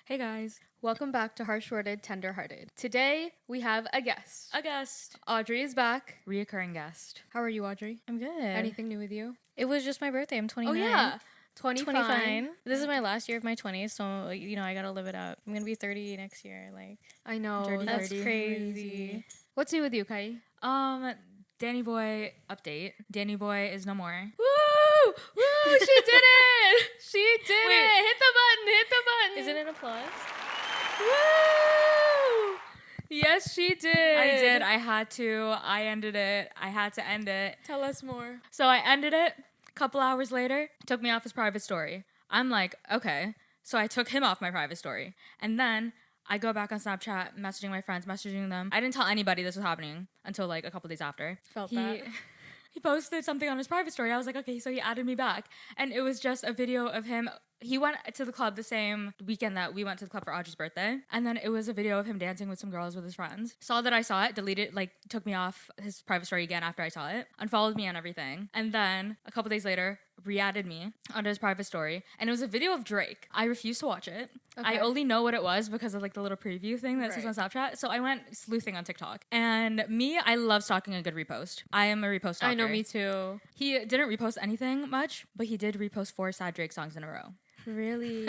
Hey guys. Welcome back to Harsh-Worded, Tender-Hearted. Today, we have a guest. Audrey is back. Reoccurring guest. How are you, Audrey? I'm good. Anything new with you? It was just my birthday. I'm 29. Oh, yeah. 25. This is my last year of my 20s, so, I gotta live it up. I'm gonna be 30 next year. I know. Dirty That's 30. crazy. What's new with you, Kai? Danny Boy update. Danny Boy is no more. Woo! Woo! She did it! She did it! Hit the button! Hit the button! Is it an applause? Woo! Yes, she did. I did. I had to. I ended it. I had to end it. Tell us more. So I ended it. A couple hours later, took me off his private story. I'm like, okay. So I took him off my private story. And then I go back on Snapchat, messaging my friends, messaging them. I didn't tell anybody this was happening until like a couple days after. Felt that. He posted something on his private story. I was like, okay, so he added me back. And it was just a video of him. He went to the club the same weekend that we went to the club for Audrey's birthday. And then it was a video of him dancing with some girls with his friends. Saw that I saw it, deleted, took me off his private story again after I saw it. Unfollowed me and everything. And then a couple days later, re-added me onto his private story. And it was a video of Drake. I refused to watch it. Okay. I only know what it was because of the little preview thing that says on Right. Snapchat. So I went sleuthing on TikTok. And I love stalking a good repost. I am a repost stalker. I know, me too. He didn't repost anything much, but he did repost 4 sad Drake songs in a row. Really?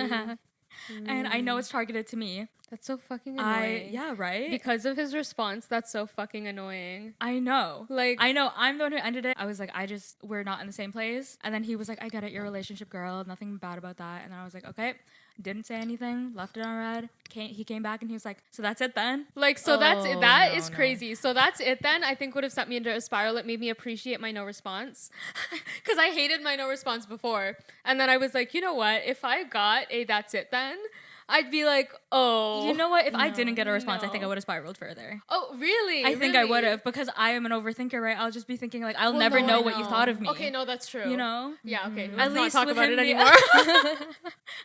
And I know it's targeted to me. That's so fucking annoying. Yeah, right? Because of his response, that's so fucking annoying. I know. Like- I know. I'm the one who ended it. I was like, we're not in the same place. And then he was like, I get it. You're a relationship girl. Nothing bad about that. And then I was like, okay. Didn't say anything. Left it on red. He came back and he was like, so that's it then? That's it. That Oh, is no. crazy. So that's it then. I think would have sent me into a spiral. It made me appreciate my no response. Because I hated my no response before. And then I was like, you know what? If I got a that's it then, I'd be like, oh. You know what? If I didn't get a response, I think I no. would have spiraled further. Oh, really? I think I Really? would have because I am an overthinker, right? I'll just be thinking I'll Well, never no, know I what you know. thought of me. Okay, no, that's true. You know? Yeah, okay. At Let's not least talk with about him it being- anymore.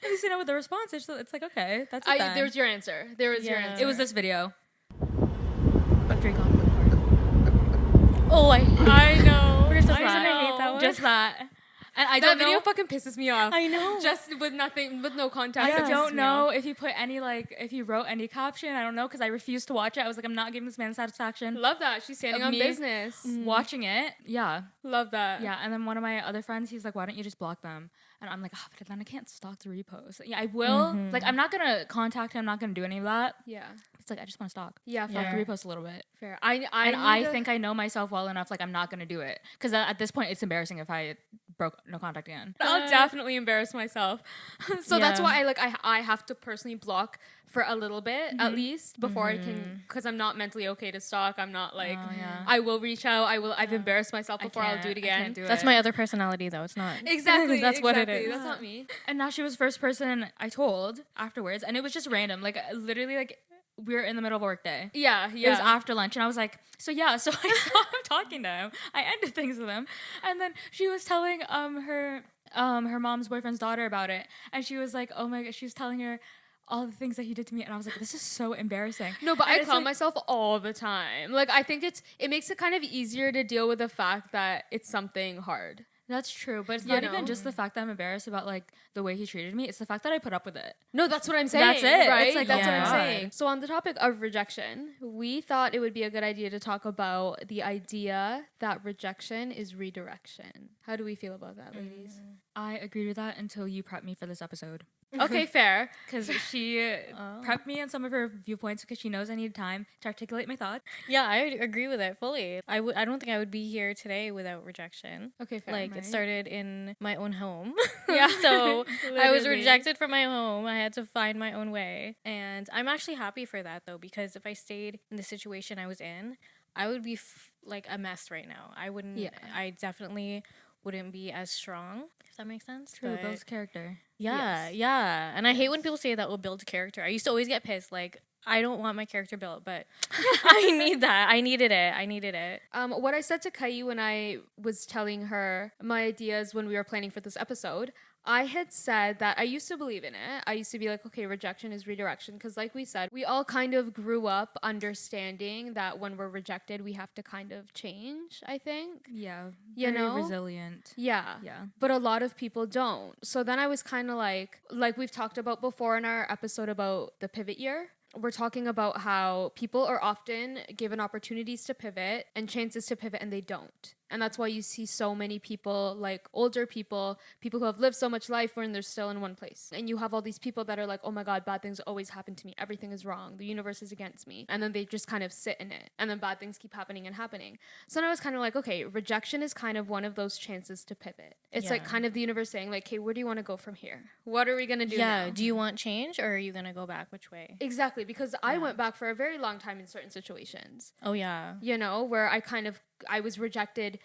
At least you know what the response is. So it's like, okay, that's it then. There's your answer. There was your Yeah. answer. It was this video of Drake on the card. Oh, I know. For some I reason, I know. hate that one. Just that. And I That don't video know. fucking pisses me off. I know. Just with no context. I it pisses don't me know off. if he put any if he wrote any caption. I don't know because I refused to watch it. I was like, I'm not giving this man satisfaction. Love that. She's standing Of on me. business. Watching it, yeah, Love that. yeah. And then one of my other friends, he's like, why don't you just block them? And I'm like, but then I can't stalk the repost. Yeah, I will. I'm not gonna contact him. I'm not gonna do any of that. Yeah. It's I just want to stalk. Yeah. Stalk Fair. the repost a little bit. Fair. I think I know myself well enough. I'm not gonna do it because at this point, it's embarrassing if I broke no contact again. I'll definitely embarrass myself. So that's Yeah. why I have to personally block for a little bit at least before I can, because I'm not mentally okay to stalk. I'm not like, Oh, yeah. I will reach out. I've embarrassed myself before I'll do it I again. can't do That's it. my other personality, though. It's not. Exactly. That's what it exactly. is. That's not me. And now she was the first person I told afterwards, and it was just random. Literally, we were in the middle of a work day. Yeah. It was Yeah. after lunch, and I was like, so I saw him talking to him. I ended things with him, and then she was telling her mom's boyfriend's daughter about it, and she was like, oh my god, she was telling her all the things that he did to me, and I was like, this is so embarrassing. No, but And I it's clown myself all the time. I think it makes it kind of easier to deal with the fact that it's something hard. That's true, but it's You not know? even just the fact that I'm embarrassed about the way he treated me. It's the fact that I put up with it. No, that's what I'm saying. That's it. Right? It's like, that's oh what my I'm God. saying. So on the topic of rejection, we thought it would be a good idea to talk about the idea that rejection is redirection. How do we feel about that, ladies? I agreed with that until you prepped me for this episode. Okay, fair. Because she prepped me on some of her viewpoints because she knows I need time to articulate my thoughts. Yeah, I agree with it fully. I don't think I would be here today without rejection. Okay, fair. It right. started in my own home. Yeah. So I was Literally. rejected from my home. I had to find my own way. And I'm actually happy for that, though, because if I stayed in the situation I was in, I would be a mess right now. I wouldn't, Yeah. I definitely wouldn't be as strong, if that makes sense. True, But builds character. yeah, Yes. yeah. And I hate when people say that will build character. I used to always get pissed. I don't want my character built, but I need that. I needed it. What I said to Kai when I was telling her my ideas when we were planning for this episode, I had said that I used to believe in it. I used to be like, okay, rejection is redirection. Because, like we said, we all kind of grew up understanding that when we're rejected, we have to kind of change, I think. Yeah. You Very know? resilient. Yeah. Yeah. But a lot of people don't. So then I was kind of like we've talked about before in our episode about the pivot year. We're talking about how people are often given opportunities to pivot and chances to pivot, and they don't. And that's why you see so many people, like older people who have lived so much life when they're still in one place. And you have all these people that are like, oh my God, bad things always happen to me. Everything is wrong. The universe is against me. And then they just kind of sit in it. And then bad things keep happening and happening. So then I was kind of like, okay, rejection is kind of one of those chances to pivot. It's like kind of the universe saying like, hey, where do you want to go from here? What are we going to do now? Do you want change, or are you going to go back? Which way? Exactly. Because I went back for a very long time in certain situations. Oh, yeah. You know, where I was rejected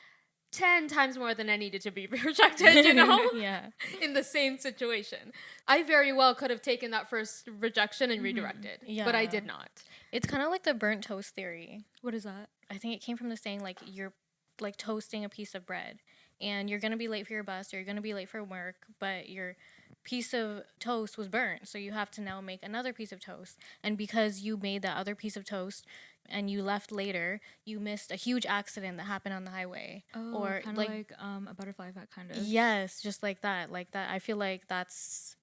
10 times more than I needed to be rejected, you know? Yeah. In the same situation. I very well could have taken that first rejection and redirected, but I did not. It's kind of like the burnt toast theory. What is that? I think it came from the saying, like, you're like toasting a piece of bread and you're going to be late for your bus or you're going to be late for work, but your piece of toast was burnt. So you have to now make another piece of toast. And because you made that other piece of toast and you left later, you missed a huge accident that happened on the highway. Oh, or kind of like a butterfly effect, kind of. Yes, just like that. Like that. I feel like that's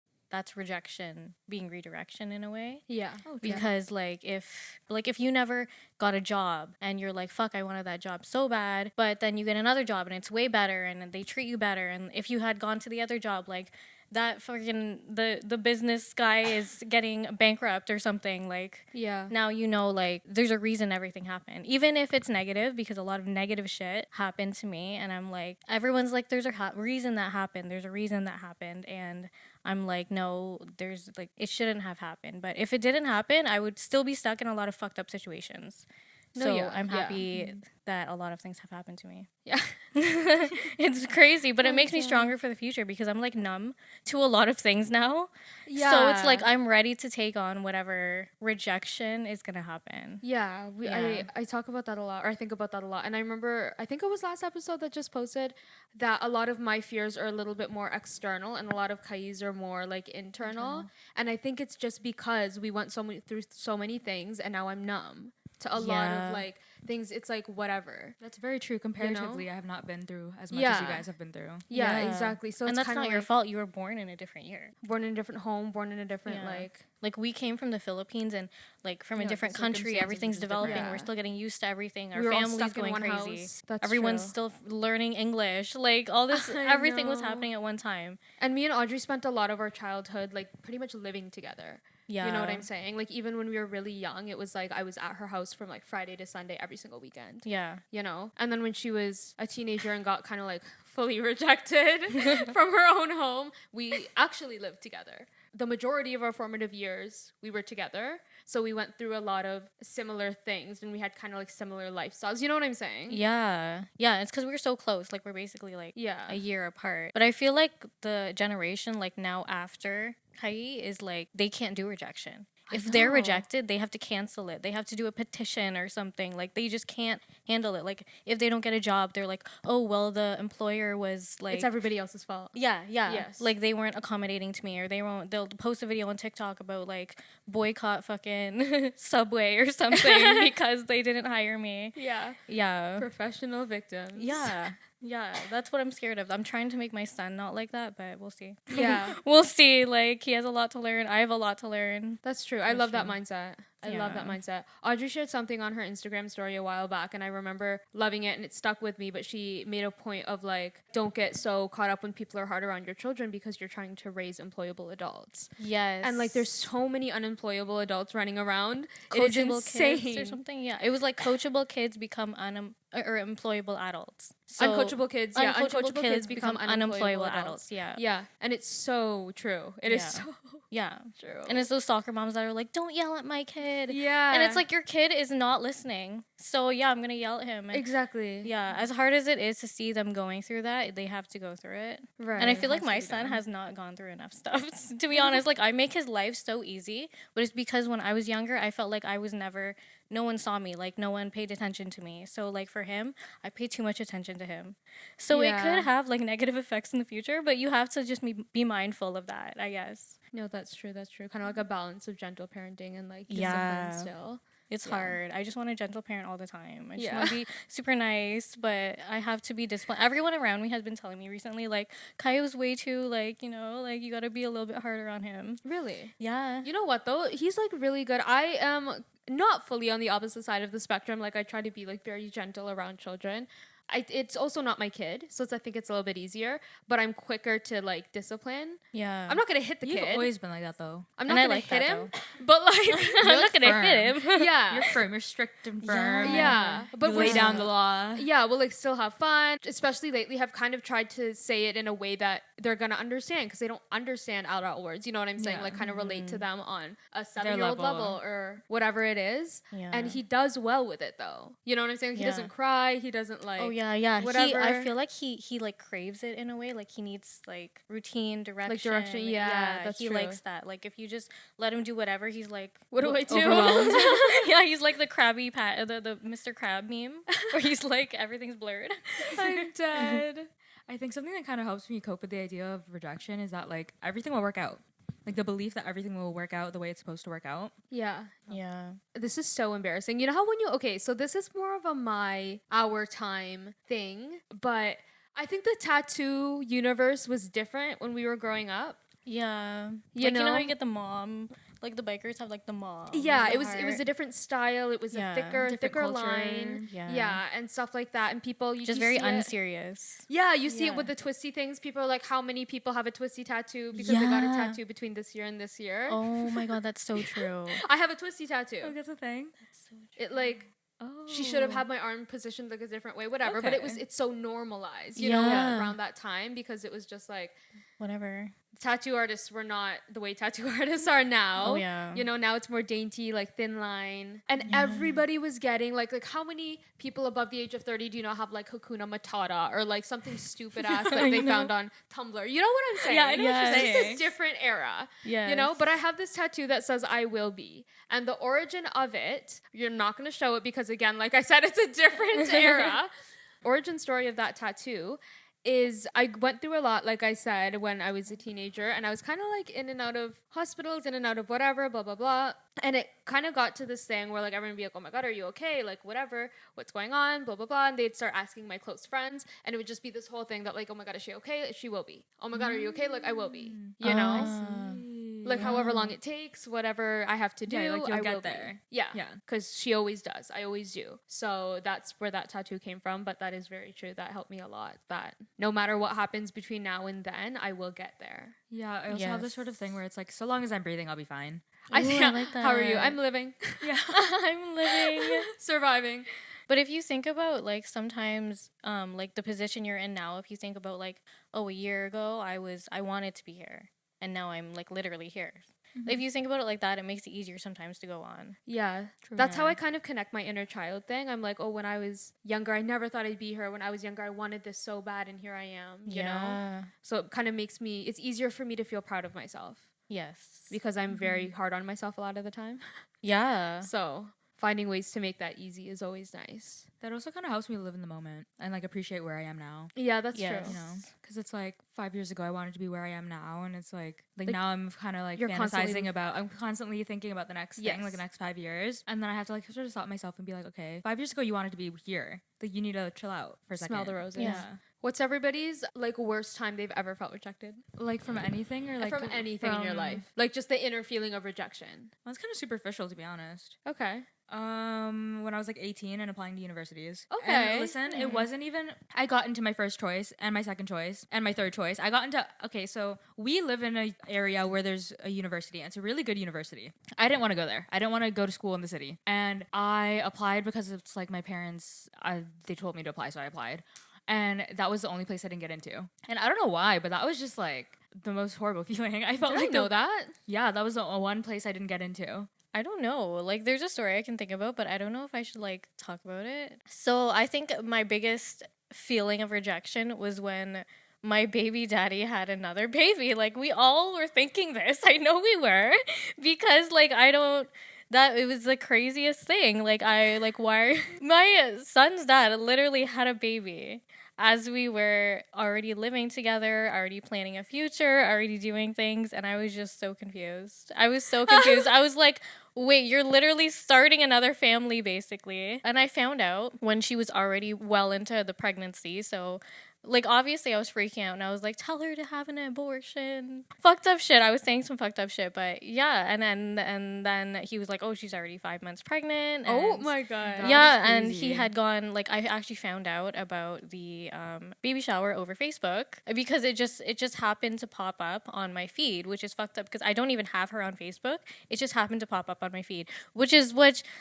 rejection being redirection in a way. Yeah. Oh, Because if you never got a job and you're like, fuck, I wanted that job so bad, but then you get another job and it's way better and they treat you better, and if you had gone to the other job, like that fucking the business guy is getting bankrupt or something, like now you know, like there's a reason everything happened, even if it's negative, because a lot of negative shit happened to me and I'm like, everyone's like, there's a reason that happened, and I'm like, no, there's like, it shouldn't have happened. But if it didn't happen, I would still be stuck in a lot of fucked up situations. I'm happy that a lot of things have happened to me. Yeah. It's crazy, but it makes me stronger for the future because I'm like numb to a lot of things now. Yeah. So it's like I'm ready to take on whatever rejection is going to happen. Yeah. I talk about that a lot, or I think about that a lot. And I remember, I think it was last episode that just posted that a lot of my fears are a little bit more external and a lot of Kai's are more like internal. And I think it's just because we went through so many things and now I'm numb to a lot of like things. It's like whatever. That's very true. Comparatively, I have not been through as much as you guys have been through. Yeah, exactly. So and it's that's not your fault. You were born in a different year, born in a different home, born in a different like we came from the Philippines and like from a different country. Everything's developing. We're still getting used to everything. Our family's going crazy. Everyone's still learning English. Like all this, everything was happening at one time. And me and Audrey spent a lot of our childhood like pretty much living together. Yeah. You know what I'm saying? Like, even when we were really young, it was like I was at her house from like Friday to Sunday every single weekend. Yeah. You know? And then when she was a teenager and got kind of like fully rejected from her own home, we actually lived together. The majority of our formative years, we were together. So we went through a lot of similar things and we had kind of like similar lifestyles. You know what I'm saying? Yeah. Yeah. It's because we were so close. Like, we're basically like a year apart. But I feel like the generation like now after Kai is like, they can't do rejection. If they're rejected, they have to cancel it. They have to do a petition or something. Like, they just can't handle it. Like, if they don't get a job, they're like, oh, well, the employer was like... It's everybody else's fault. Yeah. Yes. Like, they weren't accommodating to me, or they'll post a video on TikTok about, like, boycott fucking Subway or something because they didn't hire me. Yeah. Professional victims. Yeah, that's what I'm scared of. I'm trying to make my son not like that, but we'll see. Yeah. We'll see. Like, he has a lot to learn. I have a lot to learn. That's true. I love that mindset. I love that mindset. Audrey shared something on her Instagram story a while back, and I remember loving it, and it stuck with me, but she made a point of, like, don't get so caught up when people are hard around your children because you're trying to raise employable adults. Yes. And, like, there's so many unemployable adults running around. Coachable kids or something. Yeah. It was like coachable kids become or employable adults. So uncoachable kids, uncoachable kids become unemployable adults. Yeah. And it's so true. It is so true. And it's those soccer moms that are like, don't yell at my kid. kid. Yeah. And it's like your kid is not listening. So yeah, I'm gonna yell at him. And exactly. yeah, as hard as it is to see them going through that, they have to go through it. Right. And I It feel like has to my be son done. has not gone through enough stuff. To be honest, like I make his life so easy, but it's because when I was younger, I felt like I was never, no one saw me, like no one paid attention to me. So like for him, I pay too much attention to him. So it Yeah. could have like negative effects in the future, but you have to just be mindful of that, I guess. No, that's true. That's true. Kind of like a balance of gentle parenting and like discipline Yeah. still. It's Yeah. hard. I just want a gentle parent all the time. I just Yeah. want to be super nice, but I have to be disciplined. Everyone around me has been telling me recently, like, Kaio's way too, like, you know, like, you got to be a little bit harder on him. Really? Yeah. You know what though? He's like really good. I am not fully on the opposite side of the spectrum. Like I try to be like very gentle around children. It's also not my kid, so I think it's a little bit easier. But I'm quicker to like discipline. Yeah. I'm not gonna hit the You've kid. always been like that though. I'm And not I gonna like hit that, him. But like, I'm not like going to hit him. yeah, You're firm. You're strict and firm. yeah. But But you we're lay down still- the law. Yeah, we'll like still have fun. Especially lately, have kind of tried to say it in a way that they're gonna understand because they don't understand adult words. You know what I'm saying? Yeah. Like kind of relate to them on a Their 7-year-old level. level or whatever it is. Yeah. And he does well with it though. You know what I'm saying? He Yeah. doesn't cry. He doesn't like. Oh yeah, yeah. whatever. I feel like he like craves it in a way. Like he needs like routine, direction. yeah, that's he true. likes that. Like if you just let him do whatever, he's like, What do I do? overwhelmed. yeah, he's like the Krabby the Mr. Crab meme where he's like everything's blurred. I'm dead. I think something that kind of helps me cope with the idea of rejection is that like everything will work out. Like the belief that everything will work out the way it's supposed to work out. Yeah. Yeah. This is so embarrassing. You know how when you okay, so this is more of a our time thing, but I think the tattoo universe was different when we were growing up. Yeah. You You know know? how you get the mom, like the bikers have like the mom. Yeah, the it was heart. a different style. It was Yeah. a thicker Different thicker culture. line. Yeah. Yeah, and stuff like that. And people just you very see it- unserious. Yeah, you see it Yeah. with the twisty things. People are like, how many people have a twisty tattoo because they got a Yeah. tattoo between this year and this year? Oh my god, that's so true. I have a twisty tattoo. that's a thing. It like Oh. she should have had my arm positioned like a different way, whatever. But Okay. it's so normalized, you know, Yeah. around that time because it was just like Whatever. tattoo artists were not the way tattoo artists are now. Oh, yeah. You know, now it's more dainty, like thin line. And Yeah. everybody was getting like how many people above the age of 30 do you not have like Hakuna Matata or like something stupid ass that I they know. found on Tumblr? You know what I'm saying? Yeah, I know what you're It's just a saying. different era. Yeah. You know, but I have this tattoo that says I will be. And the origin of it, you're not going to show it because again, like I said, it's a different era. Origin story of that tattoo is I went through a lot, like I said, when I was a teenager, and I was kind of like in and out of hospitals, in and out of whatever, blah, blah, blah. And it kind of got to this thing where like everyone would be like, oh my God, are you okay? Like whatever, what's going on, blah, blah, blah. And they'd start asking my close friends, and it would just be this whole thing that like, oh my God, is she okay? She will be. Oh my God, are you okay? Like I will be, you know? Ah. Like however long it takes, whatever I have to do, Yeah, like, you'll I get will be. there. Yeah, Yeah. because she always does. I always do. So that's where that tattoo came from. But that is very true. That helped me a lot. That no matter what happens between now and then, I will get there. Yeah, I also have this sort of thing where it's like, so long as I'm breathing, I'll be fine. Ooh, I like How are you? that. I'm living, Yeah. I'm living. surviving. But if you think about like sometimes like the position you're in now, if you think about like, oh, a year ago I wanted to be here and now I'm like literally here. If you think about it like that, it makes it easier sometimes to go on. Yeah, True. that's how Yeah. I kind of connect my inner child thing. I'm like, oh, when I was younger, I never thought I'd be here. When I was younger, I wanted this so bad, and here I am. You know, so it kind of makes me. It's easier for me to feel proud of myself Yes. because I'm very hard on myself a lot of the time. Yeah. So finding ways to make that easy is always nice. That also kind of helps me live in the moment and like appreciate where I am now. Yeah, that's Yes. true. You know, because it's like 5 years ago I wanted to be where I am now, and it's like Like, now I'm kind of like you're constantly- fantasizing about. I'm constantly thinking about the next thing, like Yes. the next 5 years, and then I have to like sort of stop myself and be like, okay, 5 years ago you wanted to be here, like you need to chill out for a second. Smell the roses. Yeah, What's everybody's like worst time they've ever felt rejected? like from anything or like From anything in your from- life, like just the inner feeling of rejection. Well, it's kind of superficial to be honest. Okay. When I was like 18 and applying to universities. Okay. And listen, it wasn't even. I got into my first choice and my second choice and my third choice. I got into. Okay, so we live in an area where there's a university, and it's a really good university. I didn't want to go there. I didn't want to go to school in the city, and I applied because it's like my parents. They told me to apply, so I applied, and that was the only place I didn't get into. And I don't know why, but that was just like the most horrible feeling. I felt I like know that. Yeah, that was the one place I didn't get into. I don't know. Like, there's a story I can think about, but I don't know if I should like talk about it. So I think my biggest feeling of rejection was when my baby daddy had another baby. Like, we all were thinking this. I know we were, because like I don't. That it was the craziest thing. Like, I like why my son's dad literally had a baby as we were already living together, already planning a future, already doing things, and I was just so confused. I was so confused. I was like, wait, you're literally starting another family, basically. And I found out when she was already well into the pregnancy, so like, obviously I was freaking out and I was like, tell her to have an abortion. Fucked up shit. I was saying some fucked up shit, but yeah. And then he was like, oh, she's already 5 months pregnant. Oh and my God. yeah, That's and he crazy. had gone, like, I actually found out about the baby shower over Facebook because it just happened to pop up on my feed, which is fucked up because I don't even have her on Facebook. It just happened to pop up on my feed, which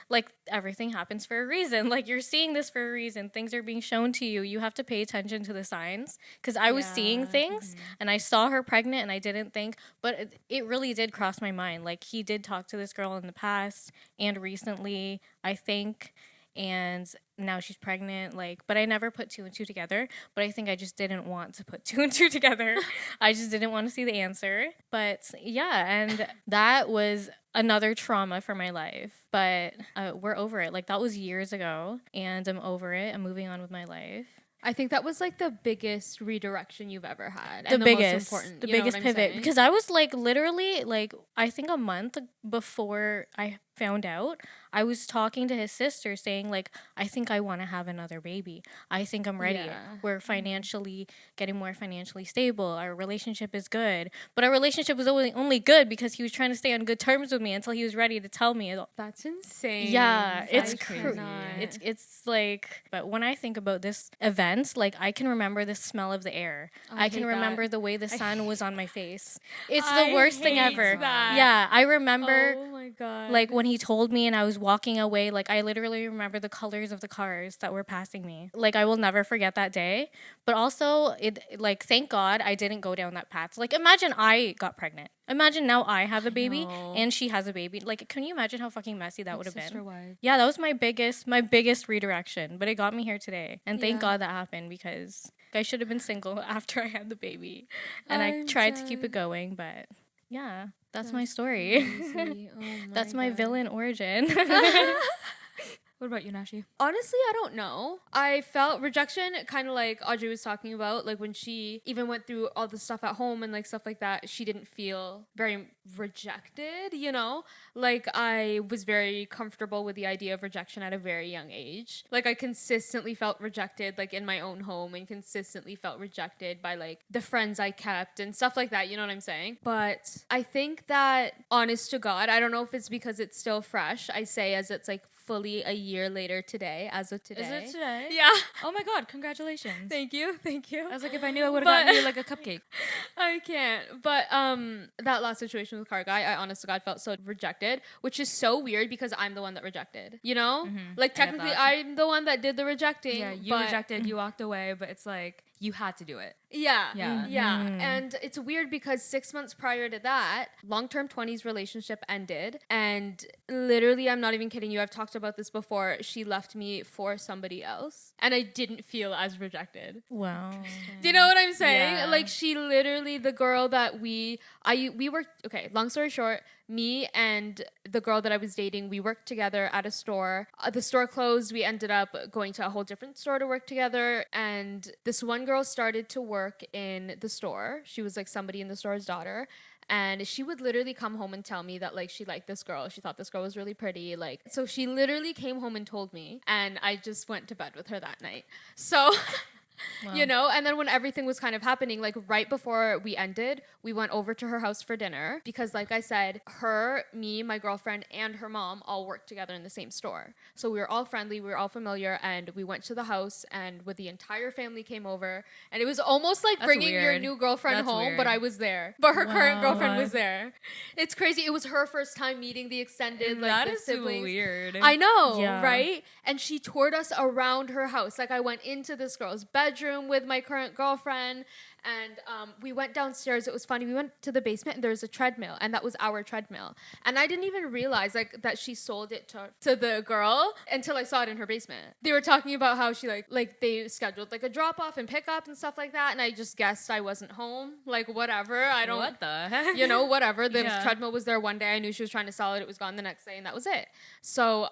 like, everything happens for a reason. Like, you're seeing this for a reason. Things are being shown to you. You have to pay attention to the signs, because I was seeing things and I saw her pregnant and I didn't think, but it really did cross my mind. Like, he did talk to this girl in the past and recently, I think, and now she's pregnant. Like, but I never put two and two together, but I think I just didn't want to put two and two together. I just didn't want to see the answer. But yeah, and that was another trauma for my life, but we're over it. Like, that was years ago and I'm over it. I'm moving on with my life. I think that was like the biggest redirection you've ever had. The and biggest, most important. the You know biggest what I'm pivot, saying? because I was like literally like I think a month before I found out, I was talking to his sister saying like, I think I want to have another baby. I think I'm ready. Yeah. We're financially getting more financially stable. Our relationship is good, but our relationship was only good because he was trying to stay on good terms with me until he was ready to tell me. That's insane. Yeah, it's I crazy. cannot. It's like, but when I think about this event, like, I can remember the smell of the air. I can hate remember that. the way the sun was on my face. It's I the worst thing hate ever. that. Yeah, I remember Oh my God. like when he told me and I was walking away, like, I literally remember the colors of the cars that were passing me. Like, I will never forget that day. But also, it like, thank God I didn't go down that path. Like, imagine I got pregnant. Imagine now I have a baby know. and she has a baby. Like, can you imagine how fucking messy that would have been? Sister-wife. Yeah, that was my biggest redirection, but it got me here today. And thank Yeah. God that happened, because I should have been single after I had the baby. And I I'm tried to keep dead. it going, but yeah, that's my That's story. crazy. Oh That's my God. villain origin. What about you, Nashi? Honestly, I don't know. I felt rejection kind of like Audrey was talking about, like when she even went through all the stuff at home and like stuff like that, she didn't feel very rejected, you know? Like, I was very comfortable with the idea of rejection at a very young age. Like, I consistently felt rejected, like in my own home, and consistently felt rejected by like the friends I kept and stuff like that, you know what I'm saying? But I think that, honest to God, I don't know if it's because it's still fresh, I say, as it's like fully a year later today, as of today. Is it today? Yeah. Oh my God! Congratulations. Thank you. I was like, if I knew, I would have But- gotten you like a cupcake. I can't. But that last situation with car guy, I honest to God felt so rejected, which is so weird because I'm the one that rejected. You know? Like, I get technically that. I'm the one that did the rejecting. Yeah, you but rejected, you walked away, but it's like you had to do it. Yeah. Yeah. Yeah. And it's weird because 6 months prior to that, long-term 20s relationship ended. And literally, I'm not even kidding you, I've talked about this before. She left me for somebody else. And I didn't feel as rejected. Wow. Do you know what I'm saying? Yeah. Like, she literally, the girl that we worked, okay, long story short, me and the girl that I was dating, we worked together at a store. The store closed. We ended up going to a whole different store to work together. And this one girl started to work in the store. She was like somebody in the store's daughter. And she would literally come home and tell me that like she liked this girl. She thought this girl was really pretty. Like, so she literally came home and told me. And I just went to bed with her that night. So... You know, and then when everything was kind of happening, like right before we ended, we went over to her house for dinner because, like I said, her, me, my girlfriend, and her mom all worked together in the same store. So we were all friendly, we were all familiar, and we went to the house, and with the entire family came over, and it was almost like That's bringing your weird. new girlfriend That's home, weird. but I was there. But her current Wow. girlfriend was there. It's crazy. It was her first time meeting the extended, like That the is siblings. weird. I know, Yeah. right? And she toured us around her house. Like, I went into this girl's bedroom. bedroom with my current girlfriend. And we went downstairs. It was funny. We went to the basement and there was a treadmill, and that was our treadmill. And I didn't even realize like that she sold it to the girl until I saw it in her basement. They were talking about how she like they scheduled like a drop off and pick up and stuff like that. And I just guessed I wasn't home. Like whatever. I don't. What the heck? You know, whatever. The treadmill was there one day. I knew she was trying to sell it. It was gone the next day, and that was it. So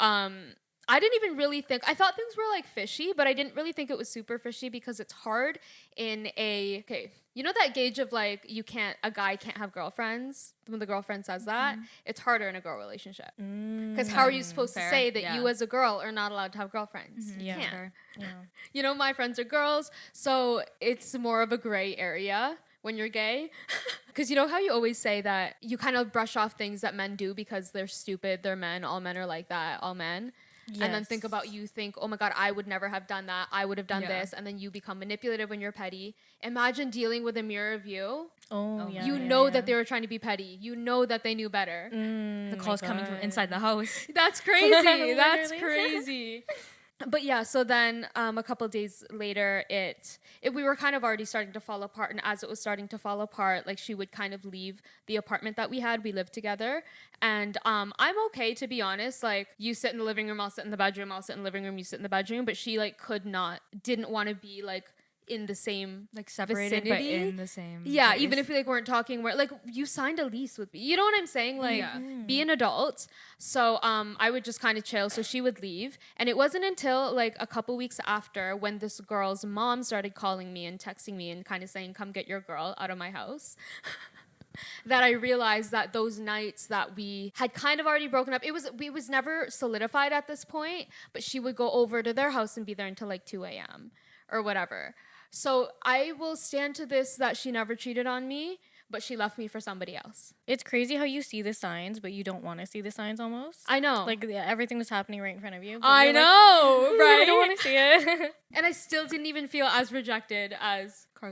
I didn't even really think, I thought things were like fishy, but I didn't really think it was super fishy because it's hard in you know that gauge of like, a guy can't have girlfriends? When the girlfriend says that, it's harder in a girl relationship. Because how are you supposed to say that you as a girl are not allowed to have girlfriends? You can't. Fair. Yeah. You know, my friends are girls, so it's more of a gray area when you're gay. Because you know how you always say that you kind of brush off things that men do because they're stupid, they're men, all men are like that, all men. Yes. And then think, oh my God, I would never have done that. I would have done this. And then you become manipulative when you're petty. Imagine dealing with a mirror of you. Oh, yeah. You know that they were trying to be petty. You know that they knew better. The call's coming from inside the house. That's crazy. That's crazy. But yeah, so then a couple of days later, we were kind of already starting to fall apart. And as it was starting to fall apart, like she would kind of leave the apartment that we had. We lived together. And I'm okay, to be honest. Like you sit in the living room, I'll sit in the bedroom. I'll sit in the living room, you sit in the bedroom. But she like didn't want to be like in the same like separated vicinity. But in the same place. place. Even if we like weren't talking, where like you signed a lease with me, you know what I'm saying, like be an adult. So I would just kind of chill, so she would leave. And it wasn't until like a couple weeks after, when this girl's mom started calling me and texting me and kind of saying, come get your girl out of my house, that I realized that those nights that we had kind of already broken up, it was never solidified at this point, but she would go over to their house and be there until like 2 a.m. or whatever. So I will stand to this that she never cheated on me, but she left me for somebody else. It's crazy how you see the signs, but you don't want to see the signs almost. I know. Like everything was happening right in front of you. I know, right? I don't want to see it. And I still didn't even feel as rejected as Car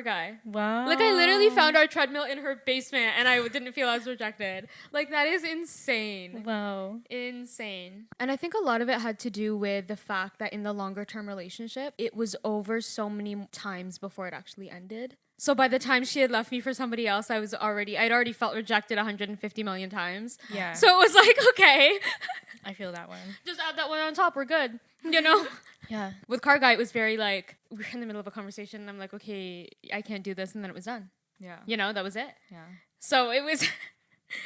guy. Wow. Like I literally found our treadmill in her basement and I didn't feel as rejected. Like that is insane. Wow. Insane. And I think a lot of it had to do with the fact that in the longer term relationship, it was over so many times before it actually ended. So by the time she had left me for somebody else, I'd already felt rejected 150 million times. Yeah. So it was like, okay. I feel that one. Just add that one on top, we're good. You know? Yeah. With Car Guy, it was very like, we were in the middle of a conversation and I'm like, okay, I can't do this. And then it was done. Yeah. You know, that was it. Yeah. So it was...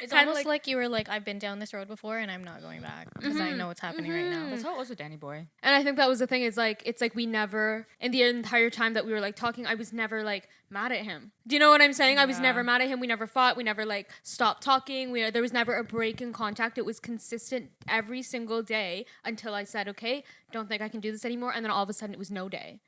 It's almost like you were like, I've been down this road before and I'm not going back because I know what's happening right now. That's how it was with Danny Boy. And I think that was the thing. It's like we never, in the entire time that we were like talking, I was never like mad at him. Do you know what I'm saying? Yeah. I was never mad at him. We never fought. We never like stopped talking. There was never a break in contact. It was consistent every single day until I said, okay, don't think I can do this anymore. And then all of a sudden it was no day.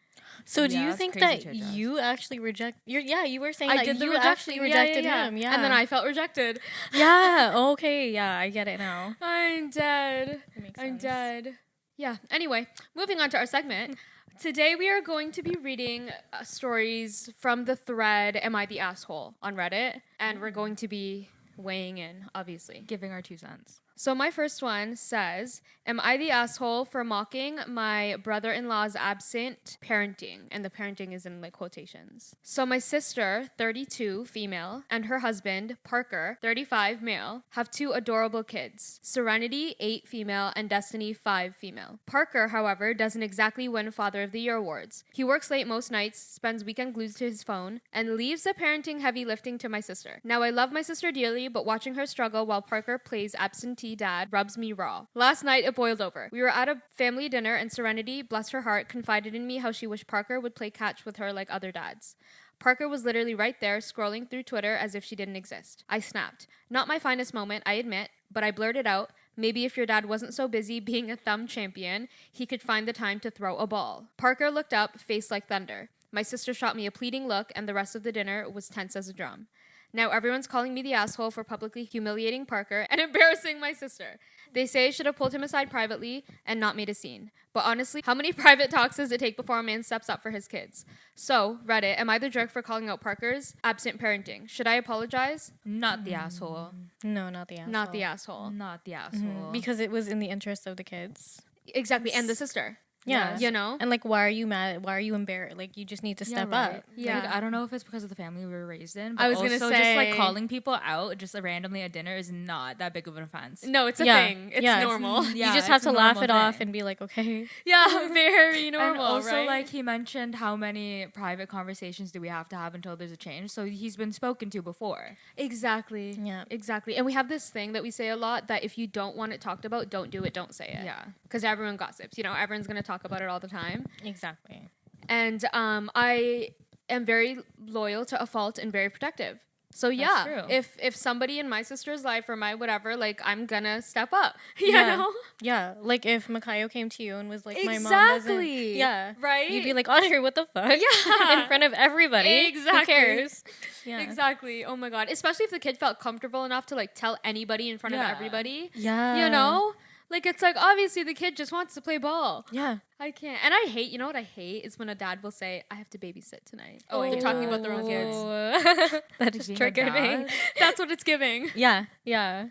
So do you think that you actually you were saying I that did the you rejection. actually rejected him. Yeah. And then I felt rejected. Yeah. Okay. Yeah. I get it now. I'm dead. I'm dead. Yeah. Anyway, moving on to our segment. Today we are going to be reading stories from the thread Am I the Asshole on Reddit. And we're going to be weighing in, obviously. Giving our 2 cents. So my first one says, am I the asshole for mocking my brother-in-law's absent parenting? And the parenting is in like quotations. So my sister, 32, female, and her husband, Parker, 35, male, have 2 adorable kids. Serenity, 8, female, and Destiny, 5, female. Parker, however, doesn't exactly win Father of the Year awards. He works late most nights, spends weekend glued to his phone, and leaves the parenting heavy lifting to my sister. Now I love my sister dearly, but watching her struggle while Parker plays absentee dad rubs me raw. Last night it boiled over. We were at a family dinner and Serenity, bless her heart, confided in me how she wished Parker would play catch with her like other dads. Parker was literally right there scrolling through Twitter as if she didn't exist. I snapped. Not my finest moment, I admit, but I blurted out, maybe if your dad wasn't so busy being a thumb champion, he could find the time to throw a ball. Parker looked up, face like thunder. My sister shot me a pleading look and the rest of the dinner was tense as a drum. Now everyone's calling me the asshole for publicly humiliating Parker and embarrassing my sister. They say I should have pulled him aside privately and not made a scene. But honestly, how many private talks does it take before a man steps up for his kids? So, Reddit, am I the jerk for calling out Parker's absent parenting? Should I apologize? Not the asshole. No, not the asshole. Not the asshole. Not the asshole. Because it was in the interest of the kids. Exactly, and the sister. Yeah. You know? And like, why are you mad? Why are you embarrassed? Like, you just need to step up. Yeah. Like, I don't know if it's because of the family we were raised in, but I was also gonna just like say- calling people out just randomly at dinner is not that big of an offense. No, it's a Yeah. thing. It's Yeah. normal. Yeah, you just have it's to a laugh normal it off thing. and be like, okay. Yeah, very normal. And also, right? like, he mentioned how many private conversations do we have to have until there's a change. So he's been spoken to before. Exactly. Yeah. Exactly. And we have this thing that we say a lot that if you don't want it talked about, don't do it, don't say it. Yeah. Because everyone gossips. You know, everyone's going to talk about it all the time. Exactly. And I am very loyal to a fault and very protective. So yeah, true. if somebody in my sister's life or my whatever, like I'm gonna step up. You Yeah. know? Yeah. Like, if Makayo came to you and was like, my mom doesn't. Exactly. Yeah. Right? You'd be like, Audrey, what the fuck? Yeah. In front of everybody. Exactly. Who cares? Yeah. Exactly. Oh my god. Especially if the kid felt comfortable enough to like tell anybody in front of Yeah. everybody. Yeah. You know? Like it's like obviously the kid just wants to play ball. Yeah. I can't. And I hate, you know what I hate is when a dad will say, I have to babysit tonight. Oh, they're talking about their own kids. That just Being a triggered me. dad. That's what it's giving. Yeah. Yeah.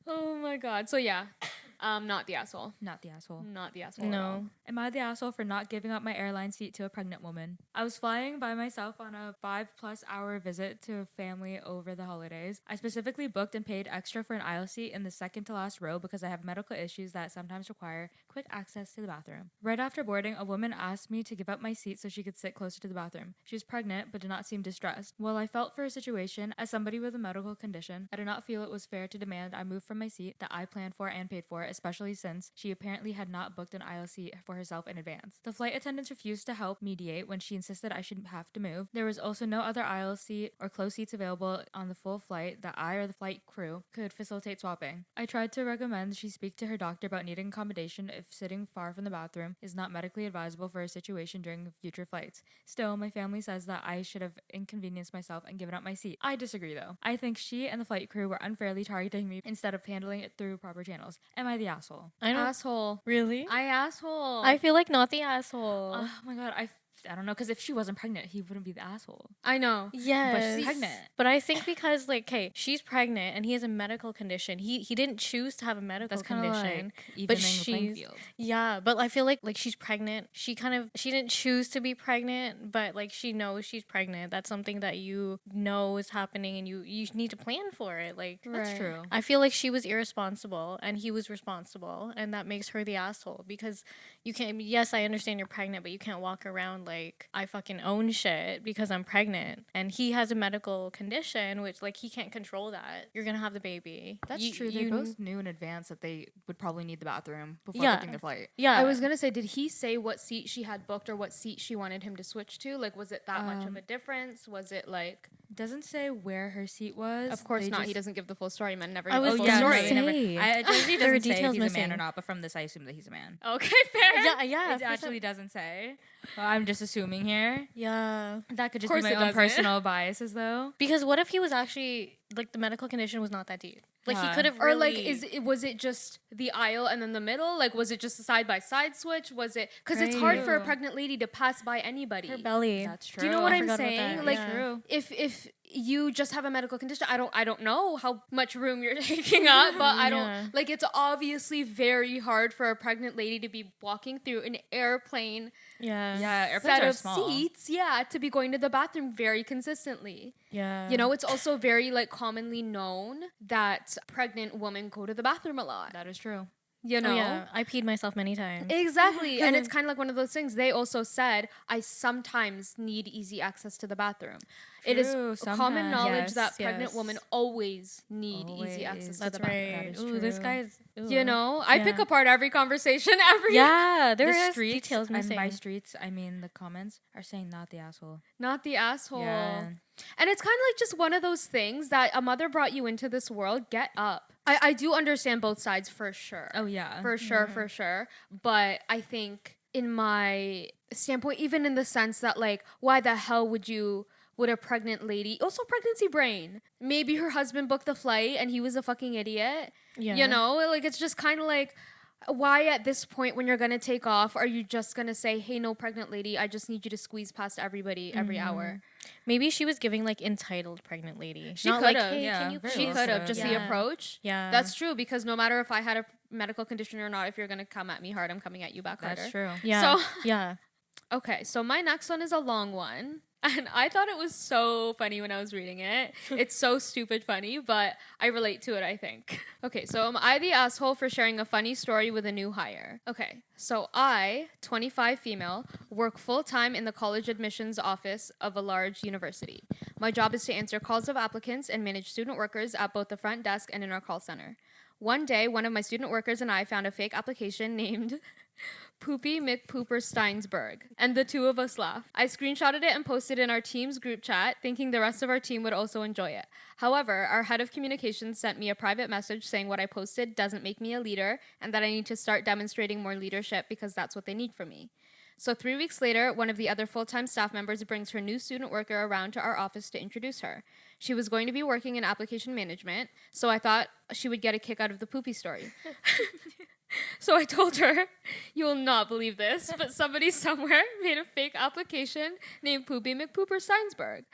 Oh my god. So yeah. Not the asshole. Not the asshole. Not the asshole. At all. No. Am I the asshole for not giving up my airline seat to a pregnant woman? I was flying by myself on a 5+ hour visit to a family over the holidays. I specifically booked and paid extra for an aisle seat in the second to last row because I have medical issues that sometimes require quick access to the bathroom. Right after boarding, a woman asked me to give up my seat so she could sit closer to the bathroom. She was pregnant but did not seem distressed. While I felt for her situation, as somebody with a medical condition, I did not feel it was fair to demand I move from my seat that I planned for and paid for, especially since she apparently had not booked an aisle seat for herself in advance. The flight attendants refused to help mediate when she insisted I shouldn't have to move. There was also no other aisle seat or closed seats available on the full flight that I or the flight crew could facilitate swapping. I tried to recommend she speak to her doctor about needing accommodation if sitting far from the bathroom is not medically advisable for her situation during future flights. Still, my family says that I should have inconvenienced myself and given up my seat. I disagree though. I think she and the flight crew were unfairly targeting me instead of handling it through proper channels. Am I the asshole? I don't. Asshole. Really? I asshole. I feel like not the asshole. Oh my god, I don't know, because if she wasn't pregnant, he wouldn't be the asshole. I know. Yes. But she's pregnant. But I think because, like, okay, she's pregnant and he has a medical condition. He didn't choose to have a medical That's kind of condition. like but evening the playing she's field. yeah, but I feel like she's pregnant. She didn't choose to be pregnant, but like she knows she's pregnant. That's something that you know is happening and you need to plan for it. Like That's Right. true. I feel like she was irresponsible and he was responsible, and that makes her the asshole because you can't. Yes, I understand you're pregnant, but you can't walk around like I fucking own shit because I'm pregnant, and he has a medical condition which like he can't control that. You're gonna have the baby. That's true. They both knew in advance that they would probably need the bathroom before Yeah. booking their flight. Yeah, I was gonna say, did he say what seat she had booked or what seat she wanted him to switch to? Like, was it that much of a difference? Was it like? Doesn't say where her seat was. Of course They not. just- he doesn't give the full story. Man, never. I give was the full gonna story. say. It usually There are doesn't say if details he's a man missing. or not, but from this I assume that he's a man. Okay, fair. yeah, yeah. It for actually some- doesn't say. Well, I'm just assuming here. yeah. That could just course be my it own doesn't. personal biases, though. Because what if he was actually like the medical condition was not that deep? Like he Yeah. could have Or really. like, was it just the aisle and then the middle? Like, was it just a side by side switch? Was it because it's hard for a Right. pregnant lady to pass by anybody? her belly? That's true. Do you know what I I'm forgot about saying? that. Like, Yeah. True. if you just have a medical condition, I don't know how much room you're taking up, but I Yeah. don't like. It's obviously very hard for a pregnant lady to be walking through an airplane Yeah. Yeah, airplanes set are of small. seats, yeah, to be going to the bathroom very consistently. Yeah. You know, it's also very like commonly known that pregnant women go to the bathroom a lot. That is true. You know. Oh, yeah. I peed myself many times. Exactly. And it's kind of like one of those things. They also said, I sometimes need easy access to the bathroom. It is True, common sometimes. knowledge Yes, that pregnant yes. women always need easy Always. access to That's the bathroom. right. That is Ooh, this true. guy's. Ooh. You know, I pick Yeah. apart every conversation, every Yeah, there the is streets, details and missing. by streets, I mean the comments are saying not the asshole. not the asshole. Yeah. And it's kind of like just one of those things that a mother brought you into this world. Get up. I do understand both sides for sure. Oh yeah. For sure. But I think in my standpoint, even in the sense that like, why the hell would a pregnant lady, also pregnancy brain, maybe her husband booked the flight and he was a fucking idiot. Yeah. You know, like it's just kind of like, why at this point when you're going to take off, are you just going to say, hey, no, pregnant lady, I just need you to squeeze past everybody every hour? Maybe she was giving like entitled pregnant lady. She Not could like, have. hey, Yeah, can you very She well could have. could've. Just the Yeah. approach. Yeah. That's true, because no matter if I had a medical condition or not, if you're going to come at me hard, I'm coming at you back harder. That's true. Yeah. So- yeah. Okay, so my next one is a long one. And I thought it was so funny when I was reading it. It's so stupid funny, but I relate to it, I think. Okay, so am I the asshole for sharing a funny story with a new hire? Okay, so I, 25 female, work full-time in the college admissions office of a large university. My job is to answer calls of applicants and manage student workers at both the front desk and in our call center. One day, one of my student workers and I found a fake application named Poopy McPooper Steinsberg, and the two of us laughed. I screenshotted it and posted in our team's group chat, thinking the rest of our team would also enjoy it. However, our head of communications sent me a private message saying what I posted doesn't make me a leader and that I need to start demonstrating more leadership because that's what they need from me. So 3 weeks later, one of the other full-time staff members brings her new student worker around to our office to introduce her. She was going to be working in application management, so I thought she would get a kick out of the poopy story. So I told her, you will not believe this, but somebody somewhere made a fake application named Poopy McPooper Steinsberg.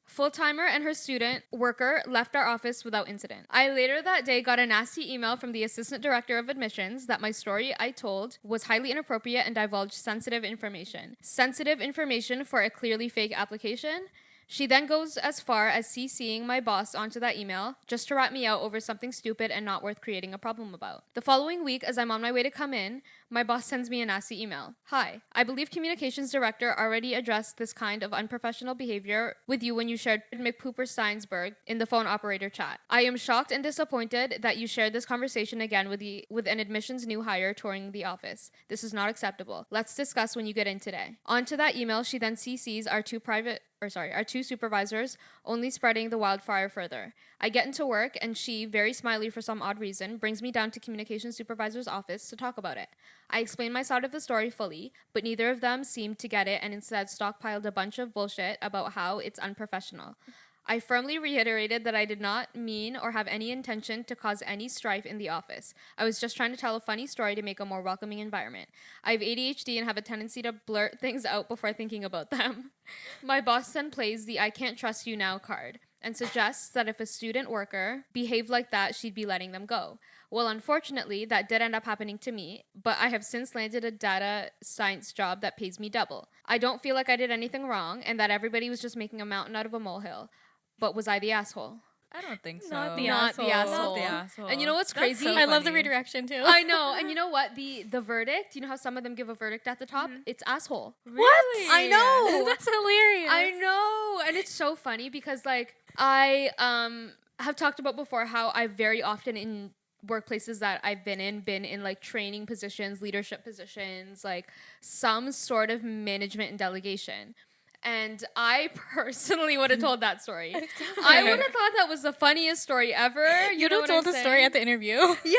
Full-timer and her student worker left our office without incident. I later that day got a nasty email from the assistant director of admissions that my story I told was highly inappropriate and divulged sensitive information. Sensitive information for a clearly fake application? She then goes as far as CCing my boss onto that email just to rat me out over something stupid and not worth creating a problem about. The following week, as I'm on my way to come in, my boss sends me a nasty email. Hi, I believe communications director already addressed this kind of unprofessional behavior with you when you shared McPooper Steinsberg in the phone operator chat. I am shocked and disappointed that you shared this conversation again with an admissions new hire touring the office. This is not acceptable. Let's discuss when you get in today. Onto that email, she then CCs our two supervisors, only spreading the wildfire further. I get into work, and she, very smiley for some odd reason, brings me down to communications supervisor's office to talk about it. I explain my side of the story fully, but neither of them seemed to get it and instead stockpiled a bunch of bullshit about how it's unprofessional. I firmly reiterated that I did not mean or have any intention to cause any strife in the office. I was just trying to tell a funny story to make a more welcoming environment. I have ADHD and have a tendency to blurt things out before thinking about them. My boss then plays the I can't trust you now card and suggests that if a student worker behaved like that, she'd be letting them go. Well, unfortunately, that did end up happening to me, but I have since landed a data science job that pays me double. I don't feel like I did anything wrong and that everybody was just making a mountain out of a molehill. But was I the asshole? I don't think so. Not the Not asshole. the asshole. Not the asshole. And you know what's That's crazy? so I love the funny. redirection too. I know. And you know what? The verdict, you know how some of them give a verdict at the top? It's asshole. Really? I know. That's hilarious. I know. And it's so funny because like I have talked about before how I very often in workplaces that I've been in like training positions, leadership positions, like some sort of management and delegation. And I personally would have told that story. I would have thought that was the funniest story ever. You know would have what told I'm the story saying? at the interview. Yeah.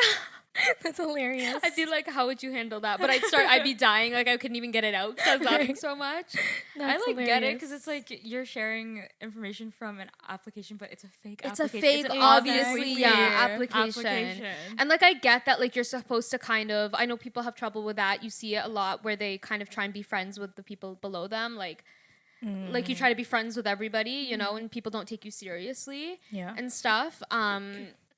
That's hilarious. I'd be like, how would you handle that? But I'd be dying. Like I couldn't even get it out because I was laughing so much. That's I like get it hilarious. because it's like you're sharing information from an application, but it's a fake It's a application. fake, an obviously, fake application. And like I get that like you're supposed to kind of, I know people have trouble with that. You see it a lot where they kind of try and be friends with the people below them. Like you try to be friends with everybody, you know, and people don't take you seriously Yeah. and stuff.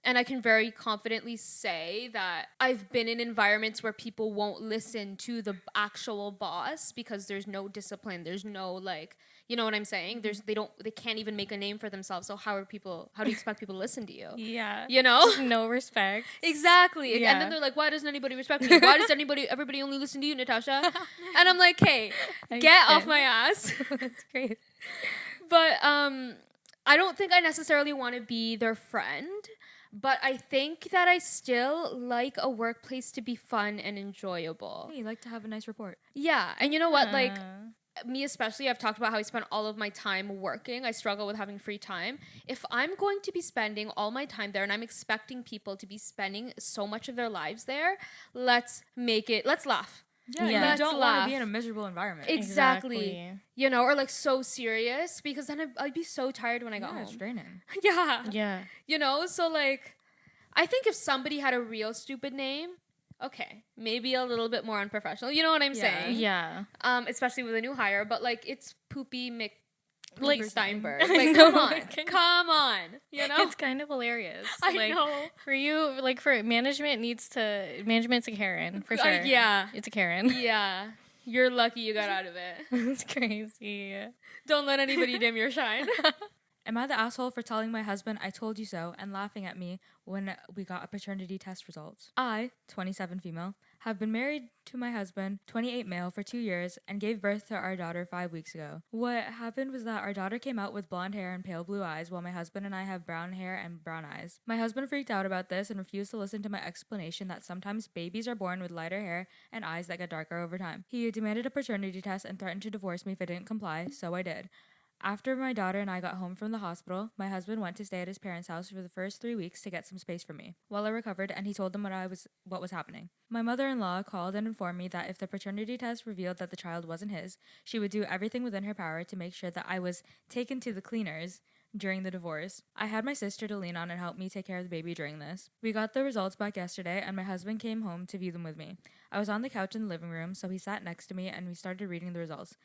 And I can very confidently say that I've been in environments where people won't listen to the actual boss because there's no discipline. There's no like, you know what I'm saying? They can't even make a name for themselves. So how do you expect people to listen to you? Yeah. You know? No respect. Exactly. Yeah. And then they're like, why doesn't anybody respect me? Why does everybody only listen to you, Natasha? And I'm like, hey, get off my ass. That's great. But I don't think I necessarily want to be their friend. But I think that I still like a workplace to be fun and enjoyable. Hey, you like to have a nice report. Yeah. And you know what? Like, me especially, I've talked about how I spend all of my time working. I struggle with having free time. If I'm going to be spending all my time there and I'm expecting people to be spending so much of their lives there, let's laugh. Yeah, Yeah. you don't want laugh. to be in a miserable environment. Exactly. You know, or like so serious because then I'd be so tired when I got It's home. draining. Yeah. Yeah. You know, so like, I think if somebody had a real stupid name, okay, maybe a little bit more unprofessional. You know what I'm saying? Yeah. Especially with a new hire, but like it's Poopy Like Steinberg. I Like, know, come on, like, come on. You know, It's kind of hilarious. I like, know. For you, like for management's a Karen for sure. Yeah, It's a Karen. yeah. You're lucky you got out of it. It's crazy. Don't let anybody dim your shine. Am I the asshole for telling my husband I told you so and laughing at me when we got a paternity test results? I, 27 female, have been married to my husband, 28 male, for 2 years and gave birth to our daughter 5 weeks ago. What happened was that our daughter came out with blonde hair and pale blue eyes while my husband and I have brown hair and brown eyes. My husband freaked out about this and refused to listen to my explanation that sometimes babies are born with lighter hair and eyes that get darker over time. He demanded a paternity test and threatened to divorce me if I didn't comply, so I did. After my daughter and I got home from the hospital, my husband went to stay at his parents' house for the first 3 weeks to get some space from me while I recovered, and he told them what was happening. My mother-in-law called and informed me that if the paternity test revealed that the child wasn't his, she would do everything within her power to make sure that I was taken to the cleaners during the divorce. I had my sister to lean on and help me take care of the baby during this. We got the results back yesterday, and my husband came home to view them with me. I was on the couch in the living room, so he sat next to me and we started reading the results.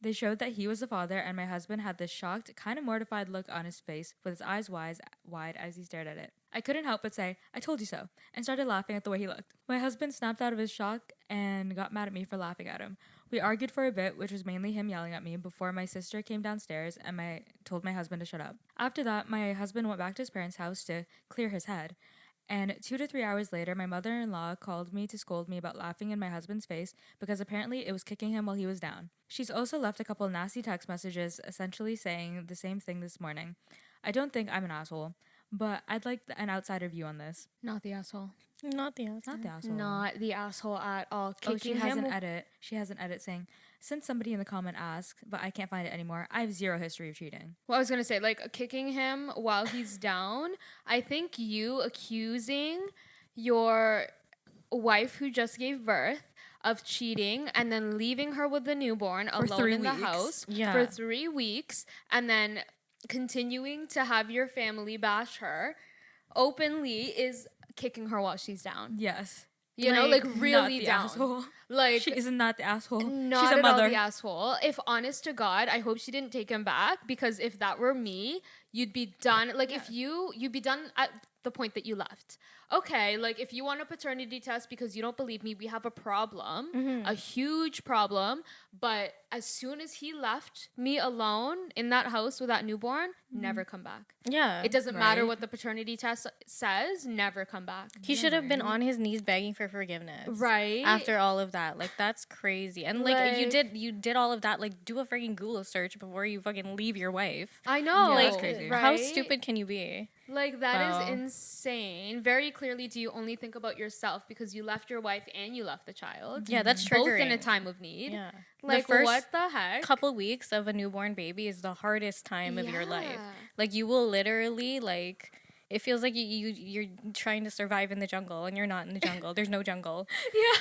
They showed that he was the father, and my husband had this shocked, kind of mortified look on his face with his eyes wide as he stared at it. I couldn't help but say, "I told you so," and started laughing at the way he looked. My husband snapped out of his shock and got mad at me for laughing at him. We argued for a bit, which was mainly him yelling at me, before my sister came downstairs and told my husband to shut up. After that, my husband went back to his parents' house to clear his head. And 2 to 3 hours later, my mother-in-law called me to scold me about laughing in my husband's face because apparently it was kicking him while he was down. She's also left a couple nasty text messages essentially saying the same thing this morning. I don't think I'm an asshole, but I'd like an outsider view on this. Not the asshole. Not the answer. Not the asshole. Not the asshole at all. Oh, she Kicking has him. an edit. She has an edit saying, "Since somebody in the comment asked, but I can't find it anymore, I have zero history of cheating." Well, I was gonna say, like, kicking him while he's down. I think you accusing your wife who just gave birth of cheating and then leaving her with the newborn alone 3 in the weeks. house Yeah. for 3 weeks and then continuing to have your family bash her openly is kicking her while she's down. Yes. You know, like Not really the down. asshole. Like She is not the asshole. not She's a at all mother. the asshole. If honest to God, I hope she didn't take him back because if that were me, you'd be done. Like if you'd be done at the point that you left. Okay, like if you want a paternity test because you don't believe me, we have a problem, a huge problem. But as soon as he left me alone in that house with that newborn, never come back. Yeah. It doesn't matter Right. what the paternity test says, never come back. He should have been on his knees begging for forgiveness. Right? After all of that. Like that's crazy. And like Like- you did all of that. Like do a freaking Google search before you fucking leave your wife. I know. Yeah, that's Like crazy. Right? how stupid can you be? Like that is Wow. insane. Very clearly, do you only think about yourself because you left your wife and you left the child? Yeah, that's Both triggering. in a time of need. Yeah. Like the first what the heck? couple weeks of a newborn baby is the hardest time of your life. Yeah. Like you will literally like it feels like you're trying to survive in the jungle and you're not in the jungle. There's no jungle.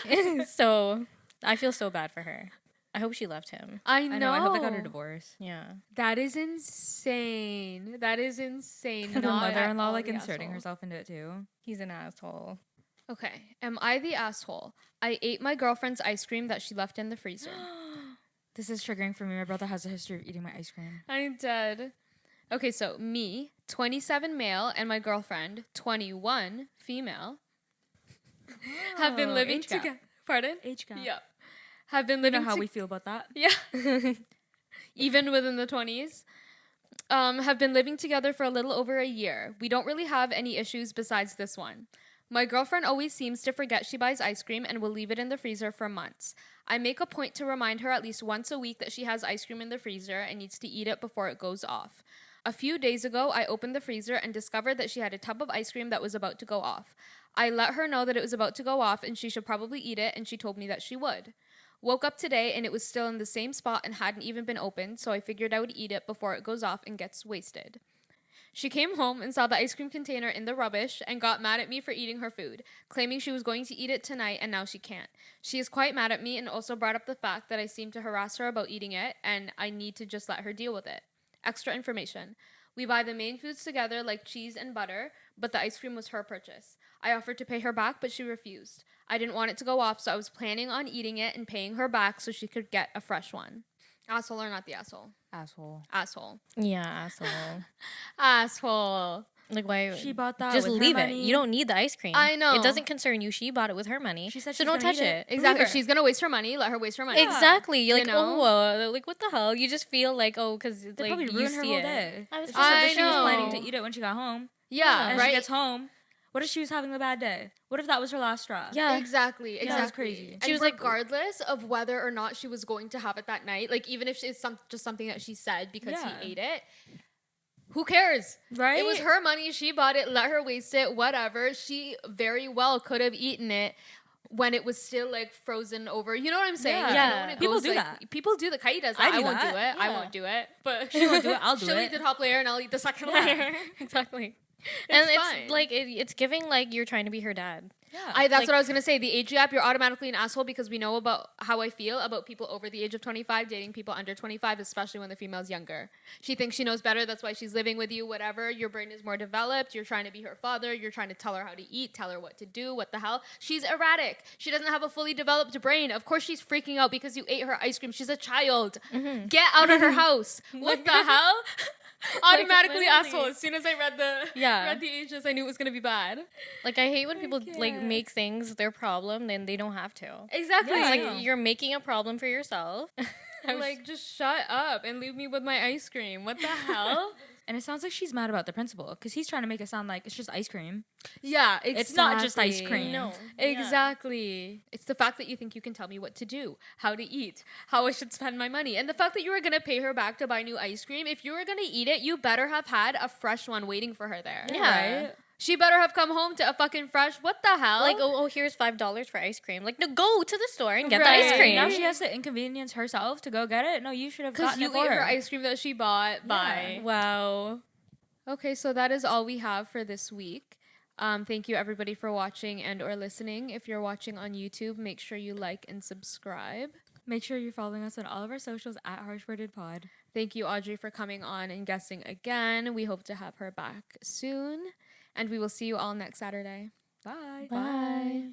Yeah. So I feel so bad for her. I hope she left him. I know. I know. I hope they got a divorce. Yeah. That is insane. That is insane. The Not at mother-in-law all like the inserting asshole. herself into it too. He's an asshole. Okay. Am I the asshole? I ate my girlfriend's ice cream that she left in the freezer. This is triggering for me. My brother has a history of eating my ice cream. I'm dead. Okay, so me, 27 male, and my girlfriend, 21 female, have been Oh, living age gap. together. Pardon? Age gap. Yep. Have been You living know how to- we feel about that. Yeah. Even within the 20s. Have been living together for a little over a year. We don't really have any issues besides this one. My girlfriend always seems to forget she buys ice cream and will leave it in the freezer for months. I make a point to remind her at least once a week that she has ice cream in the freezer and needs to eat it before it goes off. A few days ago, I opened the freezer and discovered that she had a tub of ice cream that was about to go off. I let her know that it was about to go off and she should probably eat it, and she told me that she would. Woke up today and it was still in the same spot and hadn't even been opened, so I figured I would eat it before it goes off and gets wasted. She came home and saw the ice cream container in the rubbish and got mad at me for eating her food, claiming she was going to eat it tonight and now she can't. She is quite mad at me and also brought up the fact that I seem to harass her about eating it and I need to just let her deal with it. Extra information. We buy the main foods together like cheese and butter, but the ice cream was her purchase. I offered to pay her back, but she refused. I didn't want it to go off, so I was planning on eating it and paying her back so she could get a fresh one. Asshole or not the asshole? Asshole. Asshole. Yeah, asshole. Asshole. Like, why? She bought that. Just with her leave it. money. You don't need the ice cream. I know. It doesn't concern you. She bought it with her money. She said so she's don't gonna touch eat it. it. Exactly. Leave If her. she's gonna waste her money, let her waste her money. Exactly. You're like, You know? like what the hell? You just feel like, oh, because They like probably you ruined her see whole it. day. I was If she said that she was know. planning to eat it when she got home. Yeah, And right. she gets home. What if she was having a bad day? What if that was her last straw? Yeah. Exactly. Yeah, that's Exactly. crazy. And She was like- regardless of whether or not she was going to have it that night, like even if it's just something that she said because Yeah. he ate it, who cares? Right? It was her money. She bought it. Let her waste it. Whatever. She very well could have eaten it when it was still like frozen over. You know what I'm saying? Yeah. You know, when Yeah. it People goes, do like, that. People do the Kaira does I that. I do won't do that. it. I Yeah. won't do it. But She won't do it. I'll do she'll it. eat the top layer and I'll eat the second Yeah. layer. Exactly. And It's it's fine. like it's giving like you're trying to be her dad. Yeah. That's Like- what I was gonna say. The age gap, you're automatically an asshole because we know about how I feel about people over the age of 25 dating people under 25, especially when the female's younger. She thinks she knows better. That's why she's living with you. Whatever. Your brain is more developed. You're trying to be her father. You're trying to tell her how to eat, tell her what to do. What the hell? She's erratic. She doesn't have a fully developed brain. Of course, she's freaking out because you ate her ice cream. She's a child. Get out of her house. What the hell? Automatically literally. asshole. As soon as I read the ages, I knew it was gonna be bad. Like I hate when people like can't. make things their problem and they don't have to. Exactly. Yeah, I It's know. like you're making a problem for yourself. I'm like, just shut up and leave me with my ice cream. What the hell? And it sounds like she's mad about the principal because he's trying to make it sound like it's just ice cream. Yeah, exactly. It's not just ice cream. No. Exactly. It's the fact that you think you can tell me what to do, how to eat, how I should spend my money. And the fact that you were going to pay her back to buy new ice cream, if you were going to eat it, you better have had a fresh one waiting for her there. Yeah. Right? She better have come home to a fucking fresh, what the hell? Like, oh, here's $5 for ice cream. Like, no, go to the store and get the ice Right. cream. Now she has to inconvenience herself to go get it. No, you should have because gotten you it for ate her her. ice cream that she bought. Bye. Wow. Okay, so that is all we have for this week. Thank you everybody for watching and or listening. If you're watching on YouTube, make sure you like and subscribe. Make sure you're following us on all of our socials at HarshWordedPod. Thank you, Audrey, for coming on and guesting again. We hope to have her back soon. And we will see you all next Saturday. Bye. Bye.